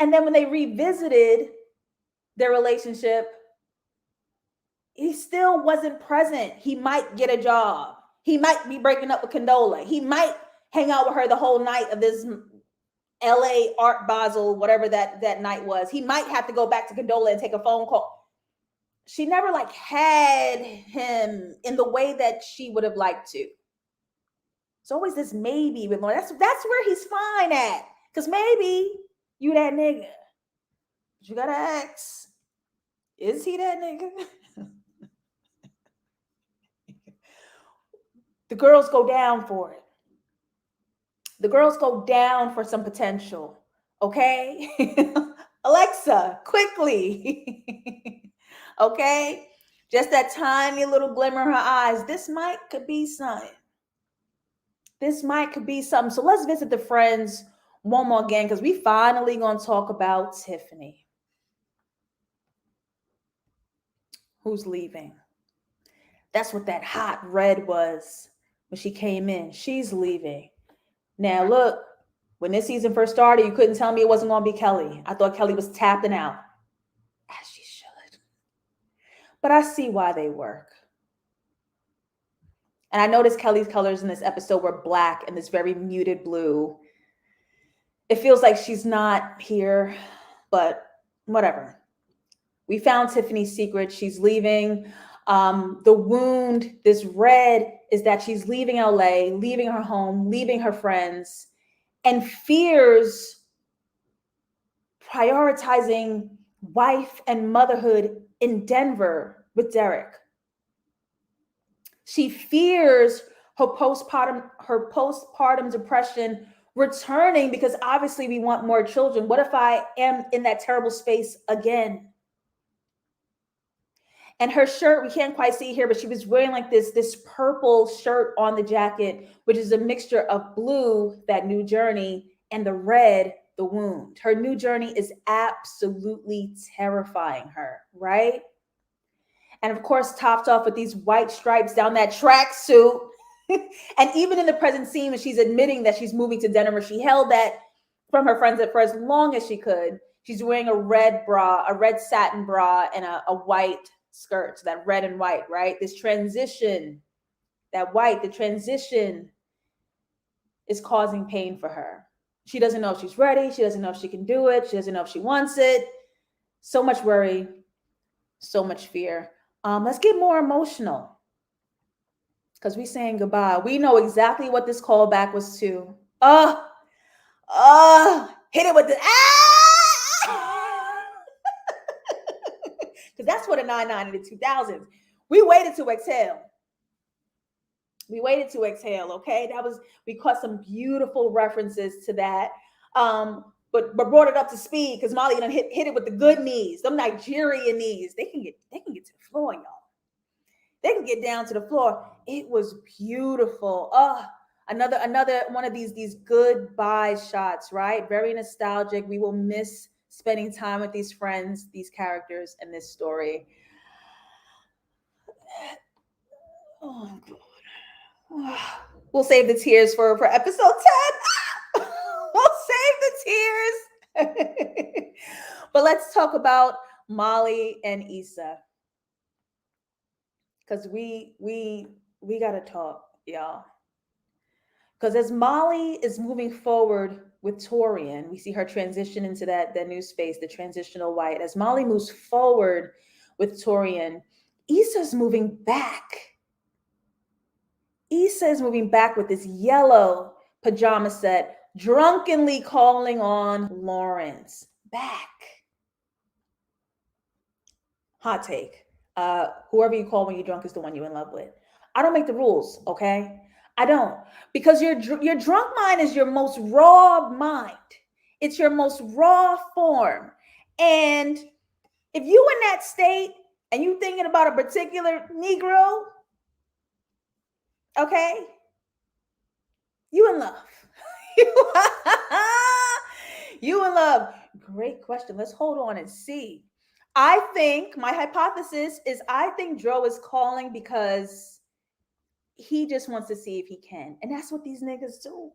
And then when they revisited their relationship, he still wasn't present. He might get a job. He might be breaking up with Condola. He might hang out with her the whole night of this LA Art Basel, whatever that night was. He might have to go back to Condola and take a phone call. She never had him in the way that she would have liked to. It's always this maybe with Lauren. That's where he's fine at. Because maybe you that nigga. But you gotta ask, is he that nigga? The girls go down for it. The girls go down for some potential. Okay? Alexa, quickly. Okay? Just that tiny little glimmer in her eyes. This could be something. This could be something. So let's visit the friends one more again, because we finally gonna talk about Tiffany. Who's leaving? That's what that hot red was when she came in. She's leaving. Now look, when this season first started, you couldn't tell me it wasn't gonna be Kelly. I thought Kelly was tapping out, as she should. But I see why they work. And I noticed Kelly's colors in this episode were black and this very muted blue. It feels like she's not here, but whatever. We found Tiffany's secret. She's leaving. The wound, this red, is that she's leaving LA, leaving her home, leaving her friends, and fears prioritizing wife and motherhood in Denver with Derek. She fears her postpartum depression returning, because obviously we want more children. What if I am in that terrible space again? And her shirt, we can't quite see here, but she was wearing this purple shirt on the jacket, which is a mixture of blue, that new journey, and the red, the wound. Her new journey is absolutely terrifying her, right? And of course, topped off with these white stripes down that tracksuit. And even in the present scene, when she's admitting that she's moving to Denver, she held that from her friends for as long as she could. She's wearing a red bra, a red satin bra, and a white skirt, so that red and white, right? This transition, the transition is causing pain for her. She doesn't know if she's ready. She doesn't know if she can do it. She doesn't know if she wants it. So much worry, So much fear. Let's get more emotional because we saying goodbye. We know exactly what this callback was to. Hit it with the because that's what a 99 in the 2000s. We waited to exhale. Okay, we caught some beautiful references to that. But brought it up to speed because Molly hit it with the good knees, them Nigerian knees. They can get to the floor, y'all. They can get down to the floor. It was beautiful. Another one of these goodbye shots, right? Very nostalgic. We will miss spending time with these friends, these characters, and this story. Oh God. We'll save the tears for episode 10. We'll save the tears. But let's talk about Molly and Issa. Because we gotta talk, y'all. Because as Molly is moving forward with Torian, we see her transition into that new space, the transitional white. As Molly moves forward with Torian, Issa's moving back. Issa is moving back with this yellow pajama set, drunkenly calling on Lawrence. Back. Hot take. Whoever you call when you're drunk is the one you're in love with. I don't make the rules, okay? I don't. Because your drunk mind is your most raw mind. It's your most raw form. And if you in that state and you thinking about a particular Negro, okay, you in love. You in love. Great question. Let's hold on and see. I think my hypothesis is I think Dro is calling because he just wants to see if he can. And that's what these niggas do.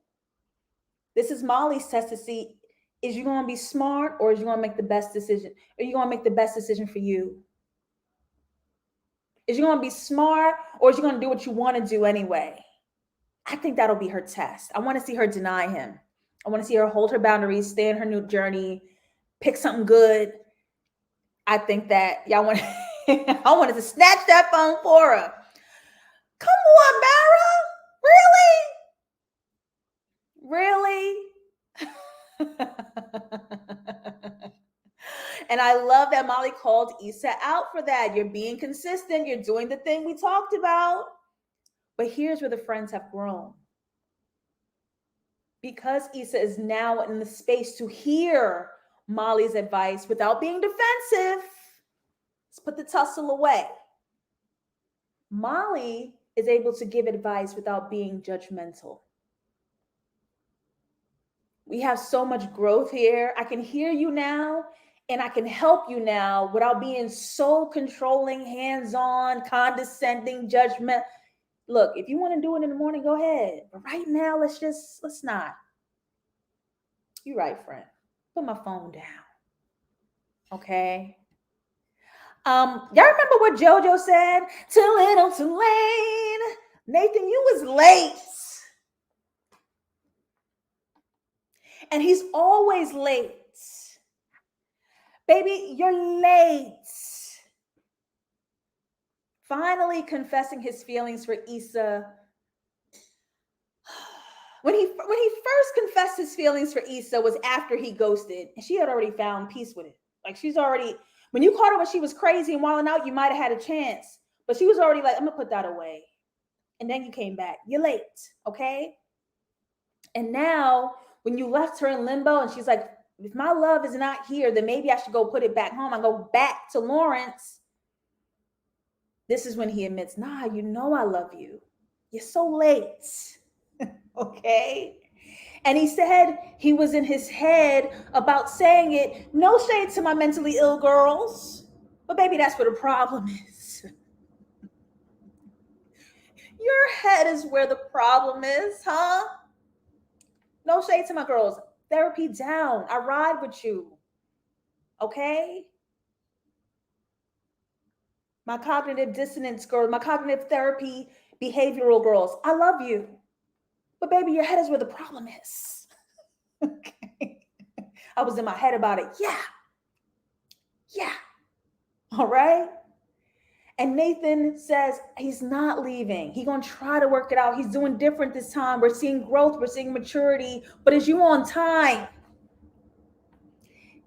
This is Molly's test to see, is you going to be smart or is you going to make the best decision? Are you going to make the best decision for you? Is you going to be smart or is you going to do what you want to do anyway? I think that'll be her test. I want to see her deny him. I want to see her hold her boundaries, stay in her new journey, pick something good. I think that y'all want I wanted to snatch that phone for her. Come on, Mara. Really? And I love that Molly called Issa out for that. You're being consistent. You're doing the thing we talked about. But here's where the friends have grown. Because Issa is now in the space to hear Molly's advice without being defensive, let's put the tussle away. Molly is able to give advice without being judgmental. We have so much growth here. I can hear you now and I can help you now without being so controlling, hands-on, condescending, judgment. Look, if you want to do it in the morning, go ahead. But right now, let's not. You're right, friend. Put my phone down. Okay. Y'all remember what JoJo said? Too little, too late. Nathan, you was late. And he's always late. Baby, you're late. Finally confessing his feelings for Issa. When he first confessed his feelings for Issa was after he ghosted, and she had already found peace with it. Like she's already, when you caught her when she was crazy and wilding out, you might have had a chance. But she was already like, I'm gonna put that away. And then you came back. You're late, okay? And now when you left her in limbo and she's like, if my love is not here, then maybe I should go put it back home. I go back to Lawrence. This is when he admits, nah, you know I love you. You're so late. Okay? And he said he was in his head about saying it. No shade to my mentally ill girls. But baby, that's where the problem is. Your head is where the problem is, huh? No shade to my girls. Therapy down. I ride with you. Okay? My cognitive dissonance girl, my cognitive therapy behavioral girls. I love you. But baby, your head is where the problem is. Okay. I was in my head about it. Yeah. All right. And Nathan says he's not leaving. He's going to try to work it out. He's doing different this time. We're seeing growth. We're seeing maturity. But is you on time?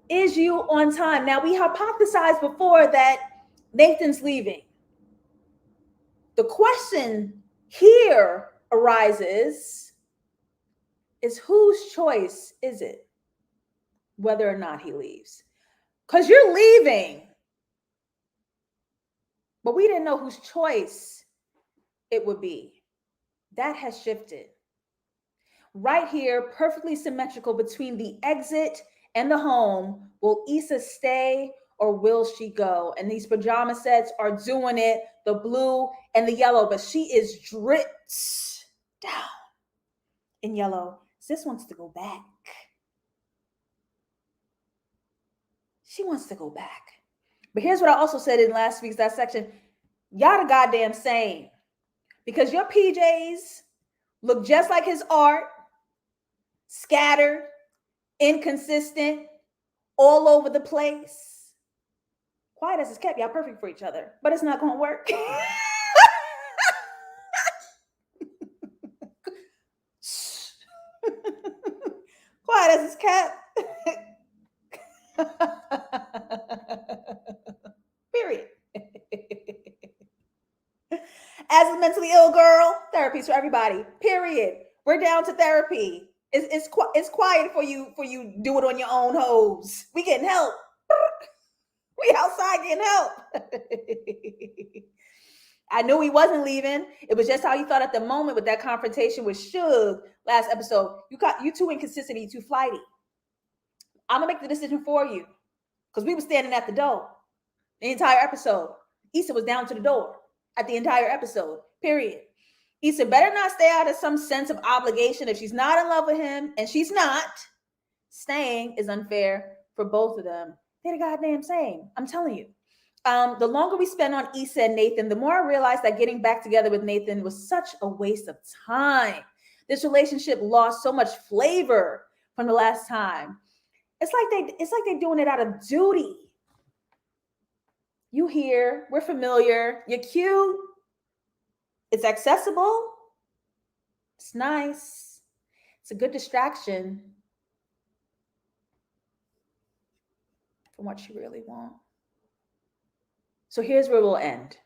Is you on time? Now, we hypothesized before that Nathan's leaving. The question here arises is whose choice is it whether or not he leaves? Because you're leaving. But we didn't know whose choice it would be. That has shifted. Right here, perfectly symmetrical between the exit and the home. Will Issa stay or will she go? And these pajama sets are doing it, the blue and the yellow, but she is dripped down in yellow. Sis wants to go back. She wants to go back. But here's what I also said in last week's dissection. Y'all the goddamn same. Because your PJs look just like his art, scattered, inconsistent, all over the place. Quiet as it's kept, y'all perfect for each other, but it's not going to work. Quiet as it's kept. Period. As a mentally ill girl, therapy's for everybody. Period. We're down to therapy. It's quiet for you do it on your own hose. We getting help. We outside getting help. I knew he wasn't leaving. It was just how he thought at the moment with that confrontation with Suge last episode. You too inconsistent, you too flighty. I'm gonna make the decision for you. Because we were standing at the door the entire episode. Issa was down to the door at the entire episode. Period. Issa better not stay out of some sense of obligation. If she's not in love with him, and she's not, staying is unfair for both of them. They're the goddamn same. I'm telling you. The longer we spend on Issa and Nathan, the more I realized that getting back together with Nathan was such a waste of time. This relationship lost so much flavor from the last time. It's like they're doing it out of duty. You here, we're familiar, you're cute, it's accessible, it's nice, it's a good distraction from what you really want. So here's where we'll end.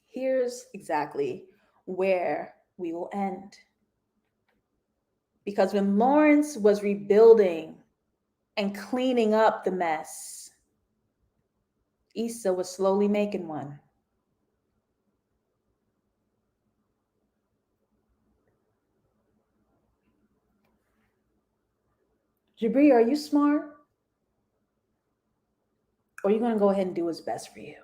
Here's exactly where we will end. Because when Lawrence was rebuilding and cleaning up the mess, Issa was slowly making one. Jabri, are you smart? Or are you going to go ahead and do what's best for you?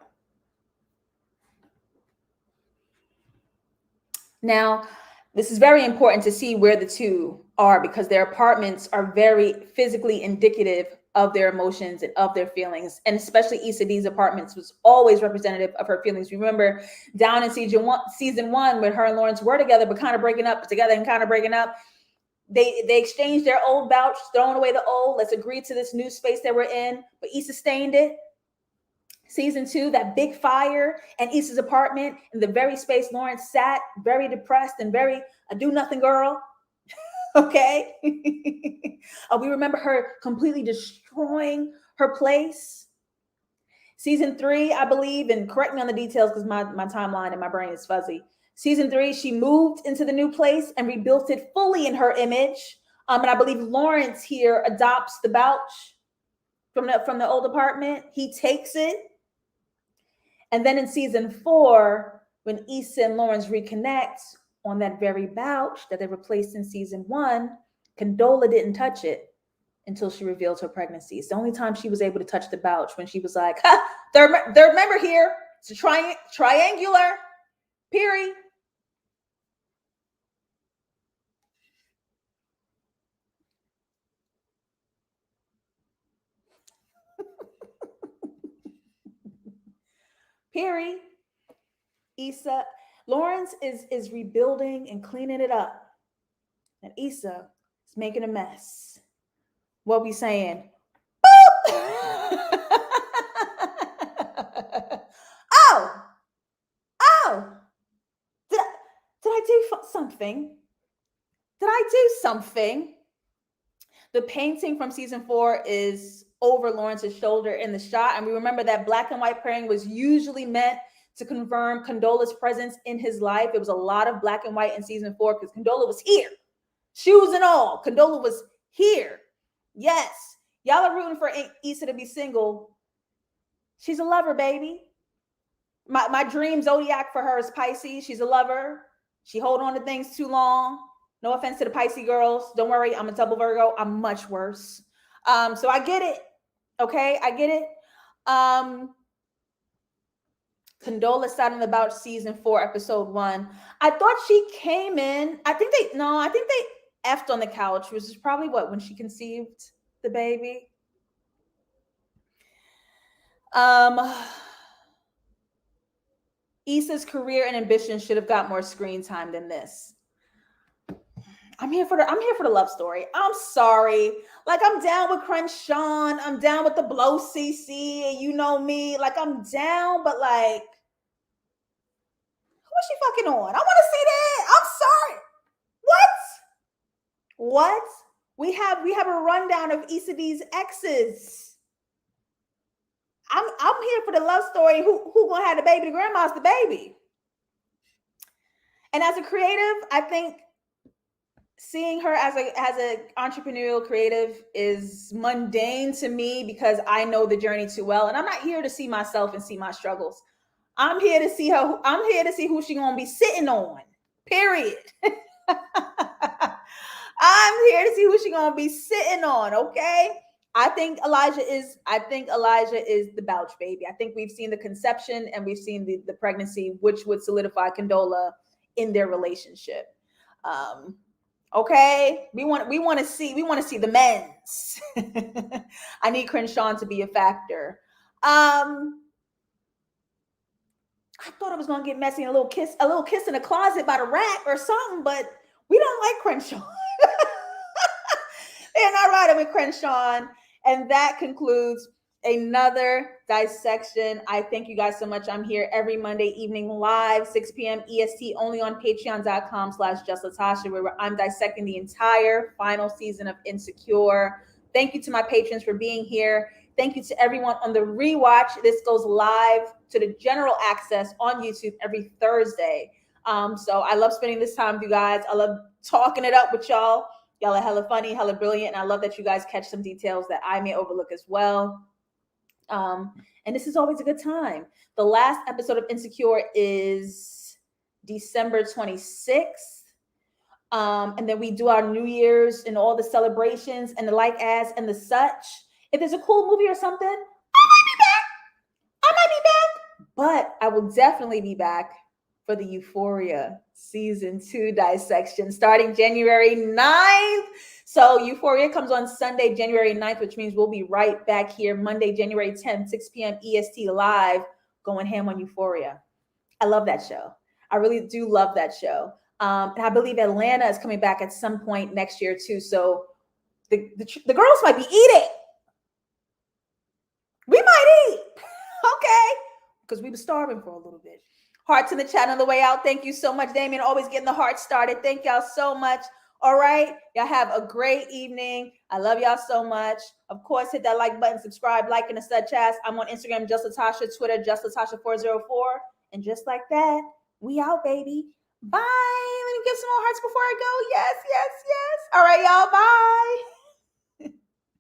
Now, this is very important to see where the two are because their apartments are very physically indicative of their emotions and of their feelings. And especially Issa D's apartments was always representative of her feelings. Remember down in season one, when her and Lawrence were together, but kind of breaking up, together and kind of breaking up, they exchanged their old couch, throwing away the old. Let's agree to this new space that we're in. But Issa stained it. Season 2, that big fire and Issa's apartment in the very space Lawrence sat, very depressed and very a do-nothing girl. Okay? We remember her completely destroying her place. Season 3, I believe, and correct me on the details because my timeline and my brain is fuzzy. Season 3, she moved into the new place and rebuilt it fully in her image. And I believe Lawrence here adopts the couch from the old apartment. He takes it. And then in season 4, when Issa and Lawrence reconnect on that very couch that they replaced in season 1, Condola didn't touch it until she revealed her pregnancy. It's the only time she was able to touch the couch when she was like, third member here. It's a triangular, period. Period. Issa, Lawrence is rebuilding and cleaning it up. And Issa is making a mess. What we saying? something? Did I do something? The painting from season 4 is over Lawrence's shoulder in the shot. And we remember that black and white pairing was usually meant to confirm Condola's presence in his life. It was a lot of black and white in season 4 because Condola was here. Shoes and all. Condola was here. Yes. Y'all are rooting for Issa to be single. She's a lover, baby. My dream zodiac for her is Pisces. She's a lover. She hold on to things too long. No offense to the Pisces girls. Don't worry, I'm a double Virgo. I'm much worse. So I get it. Okay, I get it. Condola starting about season 4, episode 1. I thought she came in. I think they effed on the couch, which is probably when she conceived the baby. Issa's career and ambition should have got more screen time than this. I'm here for the love story. I'm sorry. Like, I'm down with Crenshaw. I'm down with the blow CC, and you know me. Like, I'm down, but like, who is she fucking on? I want to see that. I'm sorry. What? We have a rundown of Issa D's exes. I'm here for the love story. Who gonna have the baby? The grandma's the baby. And as a creative, I think seeing her as a entrepreneurial creative is mundane to me because I know the journey too well, and I'm not here to see myself and see my struggles. I'm here to see her. I'm here to see who she gonna be sitting on. Period. I'm here to see who she gonna be sitting on. Okay. I think Elijah is the Bouch baby. I think we've seen the conception and we've seen the pregnancy, which would solidify Condola in their relationship. Okay, we want to see the men's. I need Crenshaw to be a factor. I thought I was gonna get messy and a little kiss in the closet by the rack or something, but we don't like Crenshaw. They're not riding with Crenshaw. And that concludes another dissection. I thank you guys so much. I'm here every Monday evening live, 6 p.m. EST, only on patreon.com/justlatasha, where I'm dissecting the entire final season of Insecure. Thank you to my patrons for being here. Thank you to everyone on the rewatch. This goes live to the general access on YouTube every Thursday. So I love spending this time with you guys. I love talking it up with y'all. Y'all are hella funny, hella brilliant, and I love that you guys catch some details that I may overlook as well. And this is always a good time. The last episode of Insecure is December 26th. And then we do our New Year's and all the celebrations and the like as and the such. If there's a cool movie or something, I might be back. But I will definitely be back for the Euphoria season 2 dissection starting January 9th. So Euphoria comes on Sunday, January 9th, which means we'll be right back here Monday, January 10th, 6 p.m. EST live, going ham on Euphoria. I love that show. I really do love that show. And I believe Atlanta is coming back at some point next year too. So the girls might be eating. We might eat. Okay. Because we were starving for a little bit. Hearts in the chat on the way out. Thank you so much, Damien. Always getting the heart started. Thank y'all so much. All right. Y'all have a great evening. I love y'all so much. Of course, hit that like button, subscribe, like, and such as. I'm on Instagram, Just Latasha, Twitter, Just Latasha404. And just like that, we out, baby. Bye. Let me give some more hearts before I go. Yes. All right, y'all. Bye.